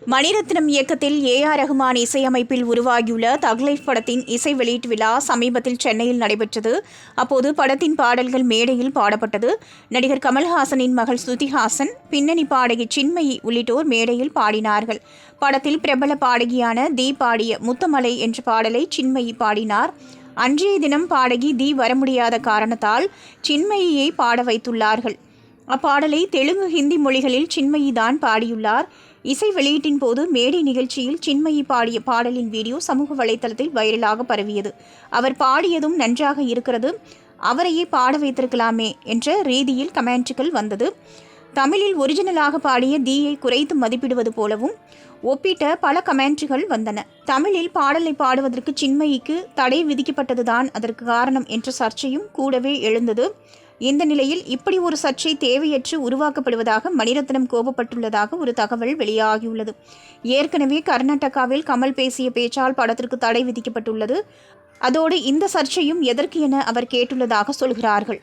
மணிரத்னம் இயக்கத்தில் ஏ.ஆர். ரஹ்மான் இசையமைப்பில் உருவாகியுள்ள தக் லைஃப் படத்தின் இசை வெளியீட்டு விழா சமீபத்தில் சென்னையில் நடைபெற்றது. அப்போது படத்தின் பாடல்கள் மேடையில் பாடப்பட்டது. நடிகர் கமல்ஹாசனின் மகள் ஸ்ருதிஹாசன், பின்னணி பாடகி சின்மயி உள்ளிட்டோர் மேடையில் பாடினார்கள். படத்தில் பிரபல பாடகியான தி பாடிய முத்தமலை என்ற பாடலை சின்மயி பாடினார். அன்றைய தினம் பாடகி தி வர முடியாத காரணத்தால் சின்மயியை பாட வைத்துள்ளார்கள். அப்பாடலை தெலுங்கு, ஹிந்தி மொழிகளில் சின்மயி தான் பாடியுள்ளார். இசை வெளியீட்டின் போது மேடை நிகழ்ச்சியில் சின்மயி பாடிய பாடலின் வீடியோ சமூக வலைதளத்தில் வைரலாக பரவியது. அவர் பாடியதும் நன்றாக இருக்கிறது, அவரையே பாட வைத்திருக்கலாமே என்ற ரீதியில் கமெண்ட்கள் வந்தது. தமிழில் ஒரிஜினலாக பாடிய தீயை குறைத்து மதிப்பிடுவது போலவும் ஒப்பிட்ட பல கமெண்ட்கள் வந்தன. தமிழில் பாடலை பாடுவதற்கு சின்மயிக்கு தடை விதிக்கப்பட்டதுதான் அதற்கு காரணம் என்ற சர்ச்சையும் கூடவே எழுந்தது. இந்த நிலையில் இப்படி ஒரு சர்ச்சை தேவையற்று உருவாக்கப்படுவதாக மணிரத்னம் கோபப்பட்டுள்ளதாக ஒரு தகவல் வெளியாகியுள்ளது. ஏற்கனவே கர்நாடகாவில் கமல் பேசிய பேச்சால் படத்திற்கு தடை விதிக்கப்பட்டுள்ளது. அதோடு இந்த சர்ச்சையும் எதற்கு என அவர் கேட்டுள்ளதாக சொல்கிறார்கள்.